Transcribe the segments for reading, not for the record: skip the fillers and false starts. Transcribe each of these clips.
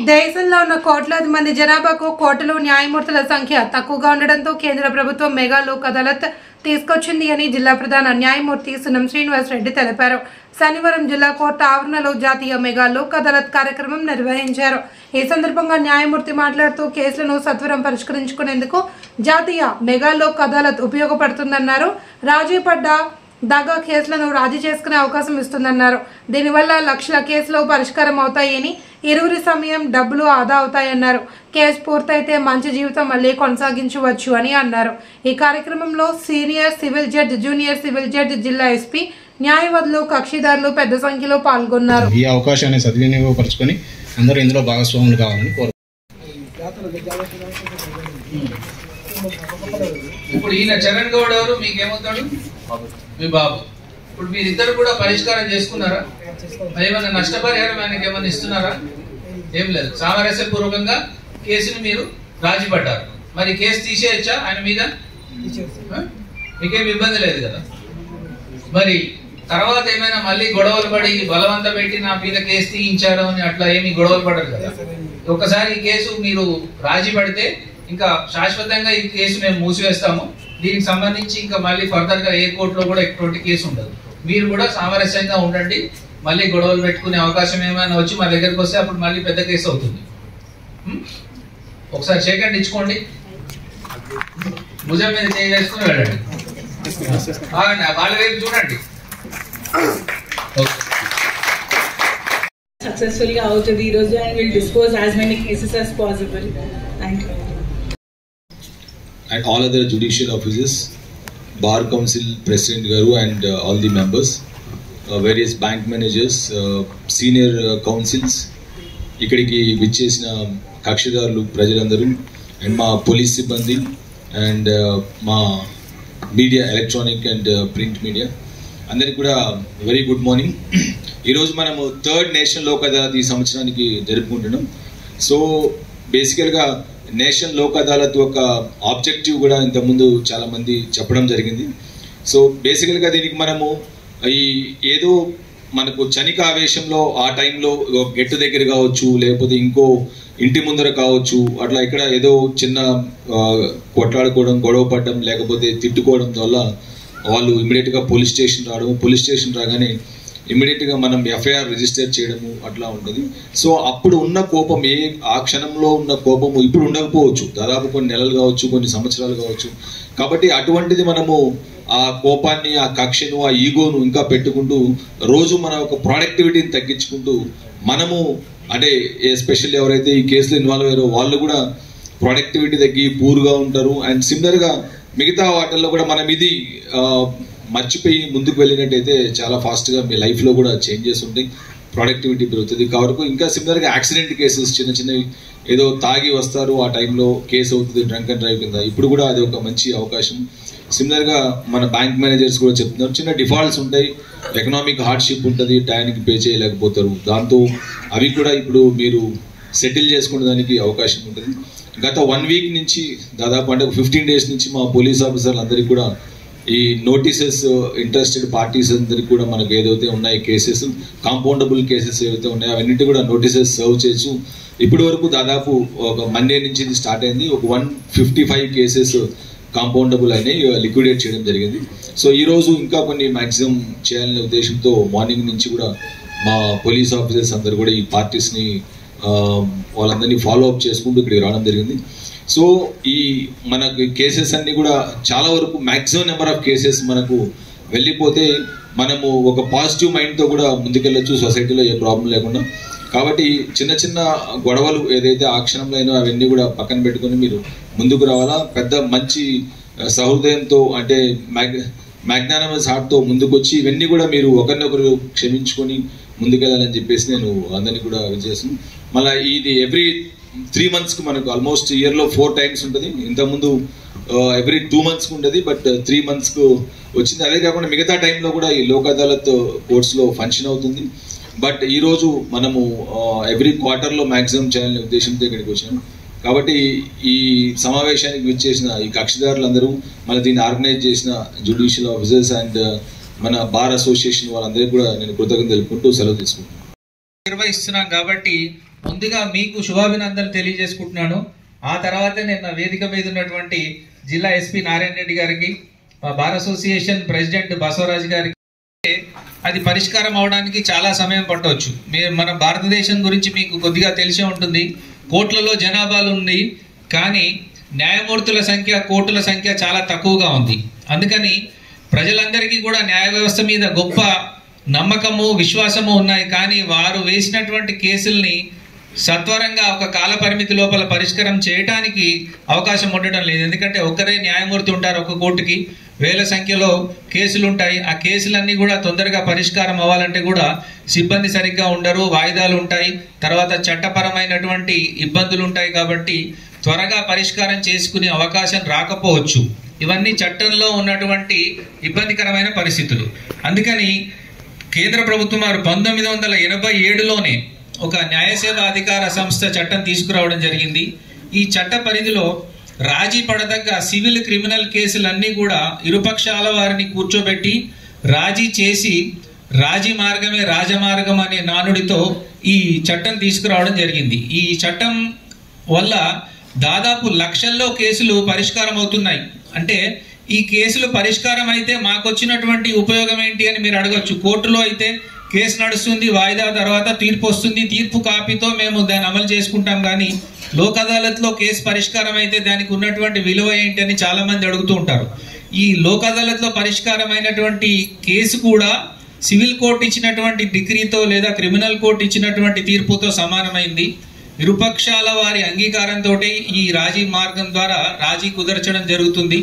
దేశంలో ఉన్న కోట్లాది మంది జనాభాకు కోర్టులో న్యాయమూర్తుల సంఖ్య తక్కువగా ఉండడంతో కేంద్ర ప్రభుత్వం మెగా లోక్ అదాలత్ తీసుకొచ్చింది అని జిల్లా ప్రధాన న్యాయమూర్తి సునం శ్రీనివాస్ రెడ్డి తెలిపారు. శనివారం జిల్లా కోర్టు ఆవరణలో జాతీయ మెగా లోక్ అదాలత్ కార్యక్రమం నిర్వహించారు. ఈ సందర్భంగా న్యాయమూర్తి మాట్లాడుతూ కేసులను సత్వరం పరిష్కరించుకునేందుకు జాతీయ మెగా లోక్ అదాలత్ ఉపయోగపడుతుందన్నారు. రాజీ పడ్డ దగా కేసులను రాజీ చేసుకునే అవకాశం ఇస్తుందన్నారు. దీనివల్ల లక్షల కేసులు పరిష్కారం అవుతాయని, ఇరువురి సమయం డబ్బులు ఆదా అవుతాయన్నారు. కేసు పూర్తయితే మంచి జీవితం మళ్ళీ కొనసాగించవచ్చు అని అన్నారు. ఈ కార్యక్రమంలో senior civil judge, junior civil judge, జిల్లా ఎస్పీ, న్యాయవాదులు, కక్షిదారులు పెద్ద సంఖ్యలో పాల్గొన్నారు. ఈ అవకాశాన్ని సద్వినియోగపరచుకొని అందరూ ఇందులో భాగస్వాములు కావాలని కోరుతున్నాను. ఇప్పుడు ఈయన చరణ్ గౌడ్ ఎవరు, మీకేమవుతాడు? మీ బాబు. ఇప్పుడు మీరిద్దరు కూడా పరిష్కారం చేసుకున్నారా? ఏమైనా నష్టపరిహారం ఆయనకి ఏమైనా ఇస్తున్నారా? ఏం లేదు. సామరస్యపూర్వకంగా కేసుని మీరు రాజీ పడ్డారు. మరి కేసు తీసేయచ్చా ఆయన మీద? మీకేం ఇబ్బంది లేదు కదా. మరి తర్వాత ఏమైనా మళ్ళీ గొడవలు పడి బలవంత పెట్టి నా మీద కేసు తీయించారు అని అట్లా ఏమి గొడవలు పడరు కదా. ఒకసారి ఈ కేసు మీరు రాజీ పడితే ఇంకా శాశ్వతంగా ఈ కేసు మేము మూసివేస్తాము. దీనికి సంబంధించి ఇంకా మళ్ళీ ఫర్దర్ గా ఏ కోర్టులో కూడా ఎటువంటి కేసు ఉండదు. మీరు కూడా సామరస్యంగా ఉండండి. మళ్ళీ గొడవలు పెట్టుకునే అవకాశం ఏమైనా వచ్చి మా దగ్గరకు వస్తే అప్పుడు మళ్ళీ పెద్ద కేసు అవుతుంది. ఒకసారి షేక్ ఇచ్చుకోండి, భుజం మీద చేసుకుని వెళ్ళండి. వాళ్ళ వైపు చూడండి. Successfully out of the Rosa and will dispose as many cases as possible. Thank you. And all other judicial officers, Bar Council President Garu and all the members, various bank managers, senior councils, ikkadiki vichesina kakshidarlu prajalandaru and ma police sibbandi and ma media, electronic and print media అందరికి కూడా very good morning. ఈరోజు మనము third national Lok Adalat ఈ సంవత్సరానికి జరుపుకుంటున్నాం. So బేసికల్గా national Lok Adalat ఒక objective కూడా ఇంతకుముందు చాలా మంది చెప్పడం జరిగింది. సో బేసికల్గా దీనికి మనము ఈ ఏదో మనకు చనిక ఆవేశంలో ఆ టైంలో గెట్టు దగ్గర కావచ్చు, లేకపోతే ఇంకో ఇంటి ముందర కావచ్చు, అట్లా ఇక్కడ ఏదో చిన్న కొట్లాడుకోవడం, గొడవ పడడం, లేకపోతే తిట్టుకోవడం వల్ల వాళ్ళు ఇమీడియట్గా పోలీస్ స్టేషన్ రావడము, పోలీస్ స్టేషన్ రాగానే ఇమీడియట్గా మనం ఎఫ్ఐఆర్ రిజిస్టర్ చేయడము అట్లా ఉంటుంది. సో అప్పుడు ఉన్న కోపం, ఆ క్షణంలో ఉన్న కోపము ఇప్పుడు ఉండకపోవచ్చు, దాదాపు కొన్ని నెలలు కావచ్చు, కొన్ని సంవత్సరాలు కావచ్చు. కాబట్టి అటువంటిది మనము ఆ కోపాన్ని, ఆ కక్షను, ఆ ఈగోను ఇంకా పెట్టుకుంటూ రోజు మన ఒక ప్రొడక్టివిటీని తగ్గించుకుంటూ మనము అంటే ఎస్పెషల్లీ ఎవరైతే ఈ కేసులో ఇన్వాల్వ్ అయ్యారో వాళ్ళు కూడా ప్రొడక్టివిటీ తగ్గి పూర్గా ఉంటారు. అండ్ సిమిలర్గా మిగతా వాటిల్లో కూడా మనం ఇది మర్చిపోయి ముందుకు వెళ్ళినట్టయితే చాలా ఫాస్ట్గా మీ లైఫ్లో కూడా చేంజెస్ ఉంటాయి, ప్రొడక్టివిటీ పెరుగుతుంది. కాబట్టి ఇంకా సిమిలర్గా యాక్సిడెంట్ కేసెస్ చిన్న చిన్నవి ఏదో తాగి వస్తారు, ఆ టైంలో కేసు అవుతుంది డ్రంక్ అండ్ డ్రైవ్ కింద, ఇప్పుడు కూడా అది ఒక మంచి అవకాశం. సిమిలర్గా మన బ్యాంక్ మేనేజర్స్ కూడా చెప్తున్నారు, చిన్న డిఫాల్ట్స్ ఉంటాయి, ఎకనామిక్ హార్డ్షిప్ ఉంటుంది, టైంకి పే చేయలేకపోతారు, దాంతో అవి కూడా ఇప్పుడు మీరు సెటిల్ చేసుకునే దానికి అవకాశం ఉంటుంది. గత 1 వీక్ నుంచి దాదాపు అంటే 15 days నుంచి మా పోలీస్ ఆఫీసర్లు అందరికీ కూడా ఈ నోటీసెస్ ఇంట్రెస్టెడ్ పార్టీస్ అందరికీ కూడా మనకు ఏదైతే ఉన్నాయి కేసెస్, కాంపౌండబుల్ కేసెస్ ఏవైతే ఉన్నాయో అవన్నిటి కూడా నోటీసెస్ సర్వ్ చేయొచ్చు. ఇప్పటి వరకు దాదాపు ఒక మండే నుంచి ఇది స్టార్ట్ అయింది. ఒక 155 కేసెస్ కాంపౌండబుల్ అయినాయి, లిక్విడేట్ చేయడం జరిగింది. సో ఈరోజు ఇంకా కొన్ని మ్యాక్సిమం చేయాలనే ఉద్దేశంతో మార్నింగ్ నుంచి కూడా మా పోలీస్ ఆఫీసర్స్ అందరూ కూడా ఈ పార్టీస్ని వాళ్ళందరినీ ఫాలో అప్ చేసుకుంటూ ఇక్కడికి రావడం జరిగింది. సో ఈ మనకు కేసెస్ అన్నీ కూడా చాలా వరకు మ్యాక్సిమం నెంబర్ ఆఫ్ కేసెస్ మనకు వెళ్ళిపోతే మనము ఒక పాజిటివ్ మైండ్తో కూడా ముందుకెళ్ళొచ్చు, సొసైటీలో ఏ ప్రాబ్లం లేకుండా. కాబట్టి చిన్న చిన్న గొడవలు ఏదైతే ఆ క్షణంలో అయినా అవన్నీ కూడా పక్కన పెట్టుకొని మీరు ముందుకు రావాలా. పెద్ద మంచి సహృదయంతో అంటే మ్యాగ్నానమస్ హార్ట్తో ముందుకు వచ్చి ఇవన్నీ కూడా మీరు ఒకరినొకరు క్షమించుకొని ముందుకెళ్ళాలని చెప్పేసి నేను అందరినీ కూడా విజేస్తాను. మళ్ళీ ఇది ఎవ్రీ 3 monthsకి మనకు ఆల్మోస్ట్ ఇయర్లో 4 times ఉంటుంది. ఇంతకుముందు ఎవ్రీ 2 monthsకి ఉంటుంది, బట్ 3 monthsకు వచ్చింది. అదే కాకుండా మిగతా టైంలో కూడా ఈ లోక్ అదాలత్ కోర్ట్స్లో ఫంక్షన్ అవుతుంది. బట్ ఈరోజు మనము ఎవ్రీ క్వార్టర్లో మ్యాక్సిమం చేయాలనే ఉద్దేశంతో ఇక్కడికి వచ్చాము. కాబట్టి ఈ సమావేశానికి విచ్చేసిన ఈ కక్షిదారులందరూ, మళ్ళీ దీన్ని ఆర్గనైజ్ చేసిన జ్యుడిషియల్ ఆఫీసర్స్ అండ్ మన బార్ అసోసియేషన్ వాళ్ళందరికీ కూడా నేను కృతజ్ఞతలు తెలుపుకుంటూ సెలవు తీసుకుంటున్నాను. నిర్వహిస్తున్నాం కాబట్టి ముందుగా మీకు శుభాభినందనలు తెలియజేసుకుంటున్నాను. ఆ తర్వాత నేను నా వేదిక మీద ఉన్నటువంటి జిల్లా ఎస్పీ నారాయణ రెడ్డి గారికి, మా బార్ అసోసియేషన్ ప్రెసిడెంట్ బసవరాజు గారికి, అది పరిష్కారం అవడానికి చాలా సమయం పట్టవచ్చు. మన భారతదేశం గురించి మీకు కొద్దిగా తెలిసే ఉంటుంది. కోట్లలో జనాభాలు ఉంది, కానీ న్యాయమూర్తుల సంఖ్య, కోర్టుల సంఖ్య చాలా తక్కువగా ఉంది. అందుకని ప్రజలందరికీ కూడా న్యాయ వ్యవస్థ మీద గొప్ప నమ్మకము, విశ్వాసము ఉన్నాయి. కానీ వారు వేసినటువంటి కేసుల్ని సత్వరంగా ఒక కాల పరిమితి లోపల పరిష్కారం చేయడానికి అవకాశం ఉండటం లేదు. ఎందుకంటే ఒక్కరే న్యాయమూర్తి ఉంటారు, ఒక కోర్టుకి వేల సంఖ్యలో కేసులు ఉంటాయి. ఆ కేసులన్నీ కూడా తొందరగా పరిష్కారం అవ్వాలంటే కూడా సిబ్బంది సరిగ్గా ఉండరు, వాయిదాలు ఉంటాయి, తర్వాత చట్టపరమైనటువంటి ఇబ్బందులు ఉంటాయి. కాబట్టి త్వరగా పరిష్కారం చేసుకునే అవకాశం రాకపోవచ్చు. ఇవన్నీ చట్టంలో ఉన్నటువంటి ఇబ్బందికరమైన పరిస్థితులు. అందుకని కేంద్ర ప్రభుత్వం వారు 1987లోనే ఒక న్యాయసేవ అధికార సంస్థ చట్టం తీసుకురావడం జరిగింది. ఈ చట్ట పరిధిలో రాజీ పడదగ్గ సివిల్, క్రిమినల్ కేసులన్నీ కూడా ఇరుపక్షాల వారిని కూర్చోబెట్టి రాజీ చేసి, రాజీ మార్గమే రాజమార్గం అనే నానుడితో ఈ చట్టం తీసుకురావడం జరిగింది. ఈ చట్టం వల్ల దాదాపు లక్షల్లో కేసులు పరిష్కారం అవుతున్నాయి. అంటే ఈ కేసులు పరిష్కారం అయితే మాకు వచ్చినటువంటి ఉపయోగం ఏంటి అని మీరు అడగచ్చు. కోర్టులో అయితే కేసు నడుస్తుంది, వాయిదా తర్వాత తీర్పు వస్తుంది, తీర్పు కాపీతో మేము దాన్ని అమలు చేసుకుంటాం. కానీ లోక్ అదాలత్లో కేసు పరిష్కారం అయితే దానికి ఉన్నటువంటి విలువ ఏంటి అని చాలా మంది అడుగుతూ ఉంటారు. ఈ లోక్ అదాలత్లో పరిష్కారం అయినటువంటి కేసు కూడా సివిల్ కోర్టు ఇచ్చినటువంటి డిగ్రీతో లేదా క్రిమినల్ కోర్టు ఇచ్చినటువంటి తీర్పుతో సమానమైంది. ఇరుపక్షాల వారి అంగీకారంతో ఈ రాజీ మార్గం ద్వారా రాజీ కుదర్చడం జరుగుతుంది.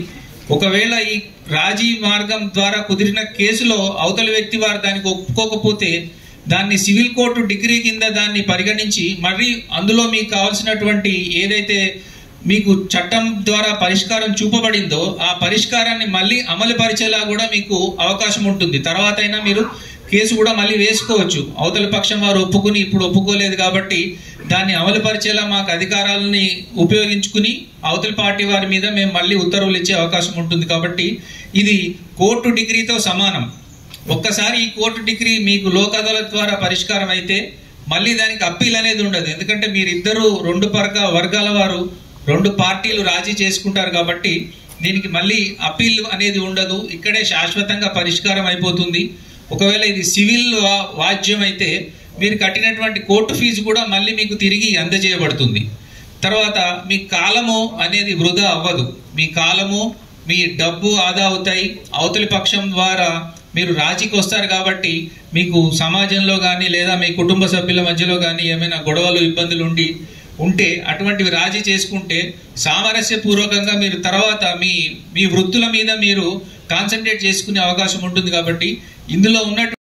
ఒకవేళ ఈ రాజీ మార్గం ద్వారా కుదిరిన కేసులో అవతలి వ్యక్తి వారు దానికి ఒప్పుకోకపోతే దాన్ని సివిల్ కోర్టు డిగ్రీ కింద దాన్ని పరిగణించి మరి అందులో మీకు కావాల్సినటువంటి ఏదైతే మీకు చట్టం ద్వారా పరిష్కారం చూపబడిందో ఆ పరిష్కారాన్ని మళ్ళీ అమలు పరిచేలా కూడా మీకు అవకాశం ఉంటుంది. తర్వాత అయినా మీరు కేసు కూడా మళ్ళీ వేసుకోవచ్చు. అవతలి పక్షం వారు ఒప్పుకుని ఇప్పుడు ఒప్పుకోలేదు కాబట్టి దాన్ని అమలు పరిచేలా మాకు అధికారాలని ఉపయోగించుకుని అవతలి పార్టీ వారి మీద మేము మళ్ళీ ఉత్తర్వులు ఇచ్చే అవకాశం ఉంటుంది. కాబట్టి ఇది కోర్టు డిగ్రీతో సమానం. ఒక్కసారి ఈ కోర్టు డిగ్రీ మీకు లోక్ అదాలత్ ద్వారా పరిష్కారం అయితే మళ్ళీ దానికి అప్పీల్ అనేది ఉండదు. ఎందుకంటే మీరిద్దరు రెండు వర్గాల వారు, రెండు పార్టీలు రాజీ చేసుకుంటారు కాబట్టి దీనికి మళ్ళీ అప్పీల్ అనేది ఉండదు. ఇక్కడే శాశ్వతంగా పరిష్కారం అయిపోతుంది. ఒకవేళ ఇది సివిల్ వాద్యం అయితే మీరు కట్టినటువంటి కోర్టు ఫీజు కూడా మళ్ళీ మీకు తిరిగి అందజేయబడుతుంది. తర్వాత మీ కాలము అనేది వృధా అవ్వదు. మీ కాలము, మీ డబ్బు ఆదా అవుతాయి. అవతలి పక్షం ద్వారా మీరు రాజీకి వస్తారు కాబట్టి మీకు సమాజంలో కానీ లేదా మీ కుటుంబ సభ్యుల మధ్యలో కానీ ఏమైనా గొడవలు, ఇబ్బందులు ఉంటే అటువంటివి రాజీ చేసుకుంటే సామరస్యపూర్వకంగా మీరు తర్వాత మీ వృత్తుల మీద మీరు కాన్సన్ట్రేట్ చేసుకునే అవకాశం ఉంటుంది. కాబట్టి ఇందులో ఉన్నటువంటి